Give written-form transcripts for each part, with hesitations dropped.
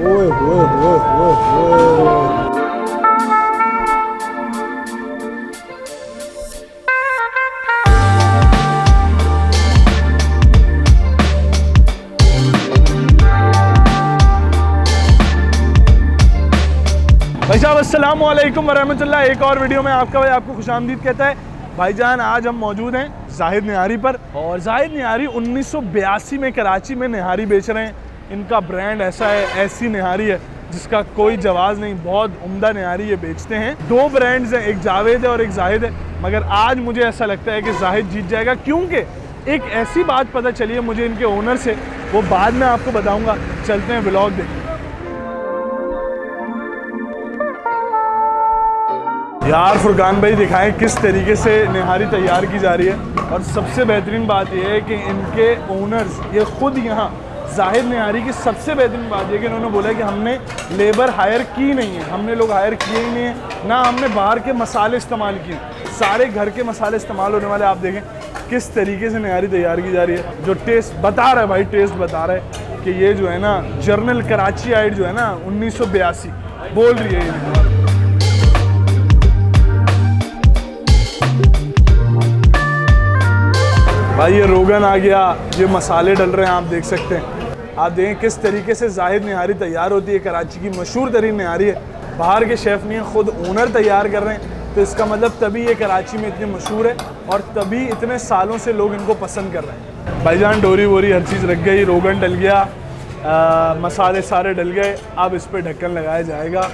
ओए होए होए होए होए। भाई साहब अस्सलाम वालेकुम वरहमतुल्लाह। एक और वीडियो में आपका भाई आपको खुशामदीद कहता है। भाईजान आज हम मौजूद हैं जाहिद निहारी पर, और जाहिद निहारी 1982 में कराची में निहारी बेच रहे हैं। इनका ब्रांड ऐसा है, ऐसी निहारी है जिसका कोई जवाब नहीं। बहुत उम्दा निहारी ये बेचते हैं। दो ब्रांड्स हैं, एक जावेद है और एक जाहिद है, मगर आज मुझे ऐसा लगता है कि जाहिद जीत जाएगा, क्योंकि एक ऐसी बात पता चली है मुझे इनके ओनर से, वो बाद में आपको बताऊँगा। चलते हैं व्लॉग देखते हैं। यार फुरकान भाई दिखाएं किस तरीके से निहारी तैयार की जा रही है। और सबसे बेहतरीन बात यह है कि इनके ओनर्स ये खुद यहाँ जाहिद निहारी की सबसे बेहतरीन बात यह है कि इन्होंने बोला है कि हमने लेबर हायर की नहीं है, हमने लोग हायर किए ही नहीं है, ना हमने बाहर के मसाले इस्तेमाल किए, सारे घर के मसाले इस्तेमाल होने वाले। आप देखें किस तरीके से निहारी तैयार की जा रही है। जो टेस्ट बता रहा है भाई, टेस्ट बता रहा है कि ये जो है ना जर्नल कराची आइट जो है ना 1982 बोल रही है ये। भाई ये रोगन आ गया, ये मसाले डल रहे हैं, आप देख सकते हैं। आप देखें किस तरीके से जाहिद निहारी तैयार होती है। कराची की मशहूर तरीन निहारी है, बाहर के शेफ़ नहीं है, खुद ओनर तैयार कर रहे हैं। तो इसका मतलब तभी ये कराची में इतनी मशहूर है और तभी इतने सालों से लोग इनको पसंद कर रहे हैं। भाईजान डोरी वोरी हर चीज़ रख गई, रोगन डल गया, मसाले सारे डल गए। अब इस पर ढक्कन लगाया जाएगा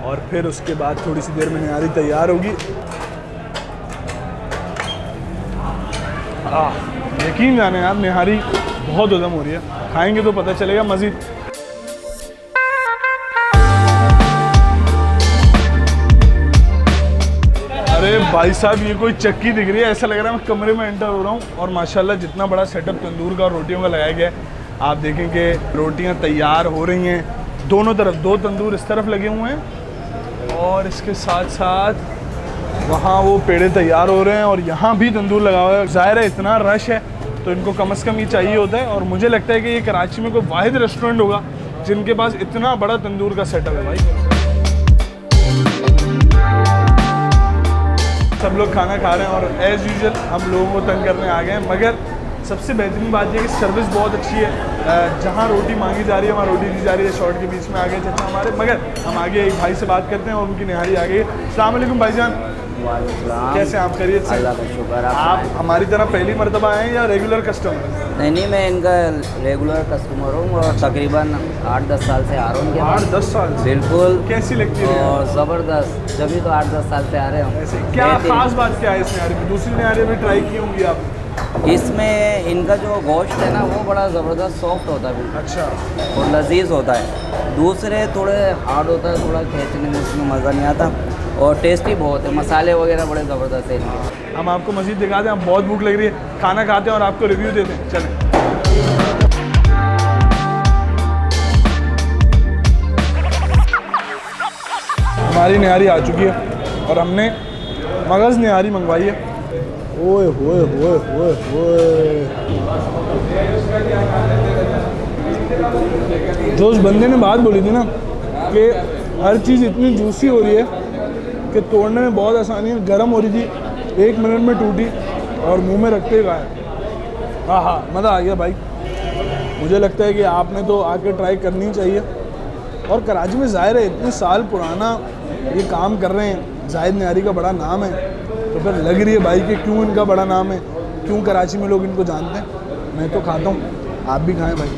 और फिर उसके बाद थोड़ी सी देर में निहारी तैयार होगी। यकीन जाने आप निहारी बहुत उदम हो रही है, खाएंगे तो पता चलेगा मज़ीद। अरे भाई साहब ये कोई चक्की दिख रही है, ऐसा लग रहा है मैं कमरे में एंटर हो रहा हूँ। और माशाल्लाह जितना बड़ा सेटअप तंदूर का और रोटियों का लगाया गया है, आप देखें कि रोटियाँ तैयार हो रही हैं दोनों तरफ। दो तंदूर इस तरफ लगे हुए हैं और इसके साथ साथ वहाँ वो पेड़े तैयार हो रहे हैं और यहाँ भी तंदूर लगा हुआ है। ज़ाहिर है इतना रश है तो इनको कम से कम ये चाहिए होता है। और मुझे लगता है कि ये कराची में कोई वाहिद रेस्टोरेंट होगा जिनके पास इतना बड़ा तंदूर का सेटअप है। भाई सब लोग खाना खा रहे हैं और एज़ यूजुअल हम लोगों को तंग करने आ गए हैं। मगर सबसे बेहतरीन बात यह है कि सर्विस बहुत अच्छी है। जहाँ रोटी मांगी जा रही है वहाँ रोटी दी जा रही है। शॉर्ट के बीच में आ गए चाचा हमारे, मगर हम आगे एक भाई से बात करते हैं और उनकी निहारी आ गई है। अस्सलाम वालेकुम भाईजान, कैसे आप? खैरियत से? अल्लाह का शुक्र। आप हमारी तरह पहली मरतबा आए हैं या रेगुलर कस्टमर? नहीं, मैं इनका रेगुलर कस्टमर हूँ और तकरीबन 8-10 साल से आ रहा हूँ। 8-10 साल? बिल्कुल। कैसी लगती है? और ज़बरदस्त, जब भी तो 8-10 साल से आ रहे हैं। ऐसे क्या खास बात क्या है इस निहारी में? दूसरी निहारी में ट्राई की होंगी आप? इसमें इनका जो गोश्त है ना वो बड़ा ज़बरदस्त सॉफ्ट होता है बिल्कुल। अच्छा। और लजीज होता है। दूसरे थोड़े हार्ड होता है, थोड़ा खींचने में उसमें मज़ा नहीं आता। और टेस्टी बहुत है, मसाले वगैरह बड़े ज़बरदस्त है इनके। हम आपको मज़ीद दिखा दें, हम बहुत भूख लग रही है, खाना खाते हैं और आपको रिव्यू देते हैं। चलें। हमारी निहारी आ चुकी है और हमने मगज़ निहारी मंगवाई है। ओए होए होए होए होए। जो उस बंदे ने बात बोली थी ना कि हर चीज़ इतनी जूसी हो रही है कि तोड़ने में बहुत आसानी है, गर्म हो रही थी, 1 मिनट में टूटी और मुंह में रखते ही खाया। हाँ, मज़ा आ गया भाई। मुझे लगता है कि आपने तो आके ट्राई करनी चाहिए। और कराची में ज़ाहिर है इतने साल पुराना ये काम कर रहे हैं, जाहिद निहारी का बड़ा नाम है, तो फिर लग रही है भाई कि क्यों इनका बड़ा नाम है, क्यों कराची में लोग इनको जानते हैं। मैं तो खाता हूँ, आप भी खाएँ भाई।